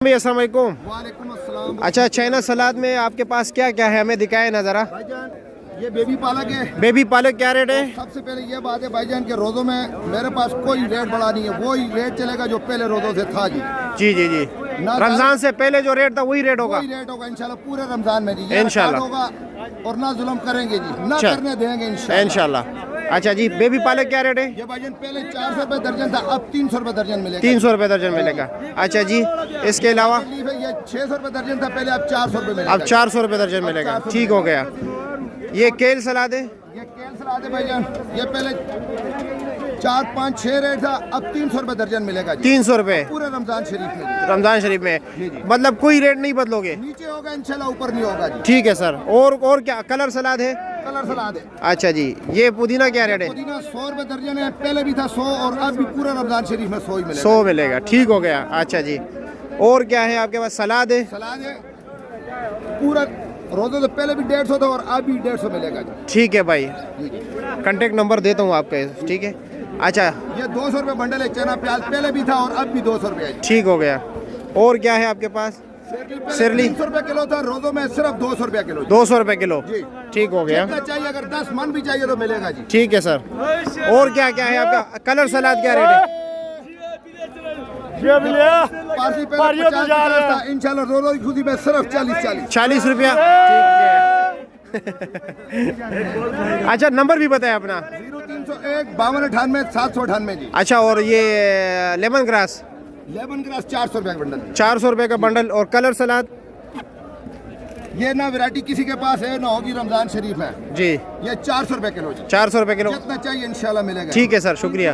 भाई अस्सलाम वालेकुम। वालेकुम अस्सलाम। अच्छा, चाइना सलाद में आपके पास क्या क्या है, हमें दिखाए ना ज़रा। भाईजान ये बेबी पालक है। बेबी पालक क्या रेट है? सबसे पहले ये बात है भाईजान के रोज़ों में मेरे पास कोई रेट बढ़ा नहीं है, वही रेट चलेगा जो पहले रोज़ों से था जी। जी जी जी, रमजान से पहले जो रेट था वही रेट होगा। वही रेट होगा इंशाल्लाह पूरे रमजान में जी। इंशाल्लाह होगा और ना जुल्म करेंगे जी, ना अच्छा। करने देंगे इंशाल्लाह। इंशाल्लाह। अच्छा जी, बेबी पालक क्या रेट है? ये भाईजान पहले 400 रुपए दर्जन था, अब 300 रुपए दर्जन मिलेगा। 300 रुपये दर्जन मिलेगा। अच्छा जी, इसके अलावा ये 600 रुपए दर्जन था पहले, अब 400 रुपए मिलेगा। अब 400 रुपये दर्जन मिलेगा। ठीक हो गया। ये केल सलाद है? ये केल सलाद है भाईजान, ये पहले 4, 5, 6 रेट था, अब 300 रुपए दर्जन मिलेगा जी। 300 रुपये पूरे रमजान शरीफ में। रमजान शरीफ में, मतलब कोई रेट नहीं बदलोगे? नीचे होगा इंशाल्लाह, ऊपर नहीं होगा जी। ठीक है सर। और क्या कलर सलाद है? कलर सलाद है। अच्छा जी, ये पुदीना क्या रेट है? पुदीना 100 रुपए दर्जन है, पहले भी था 100 और अब भी पूरे रमजान शरीफ में 100 ही मिलेगा। 100 मिलेगा। ठीक हो गया। अच्छा जी, और क्या है आपके पास? सलाद है? सलाद है पूरा रोज़ों से पहले भी 150 था और अब भी 150 मिलेगा जी। ठीक है भाई, कांटेक्ट नंबर देता हूँ आपका, ठीक है। अच्छा, ये 200 रुपए बंडल है चना प्याज, पहले भी था और अब भी 200 रुपए है। ठीक हो गया। और क्या है आपके पास? सिरली 300 रुपए किलो था, रोज़ों में सिर्फ 200 रुपए किलो। 200 रुपये किलो। जी। ठीक हो गया। जितना चाहिए, अगर 10 मन भी चाहिए तो मिलेगा जी। ठीक है सर। और क्या क्या है आपका? कलर सलाद क्या रेट है? पार्टी पहले 50 था, इंशाल्लाह रोज़ों की खुदी में सिर्फ 40। 40 रुपया। अच्छा, नंबर भी बताया अपना। 0301 5298 798 जी। अच्छा, और ये लेमन ग्रास? लेमन ग्रास 400 रुपए का बंडल। 400 रुपये का बंडल। और कलर सलाद? ये ना वैरायटी किसी के पास है ना होगी रमजान शरीफ में जी, ये 400 रुपए किलो जी। 400 रुपये किलो। जितना चाहिए इंशाल्लाह मिलेगा। ठीक है सर, शुक्रिया।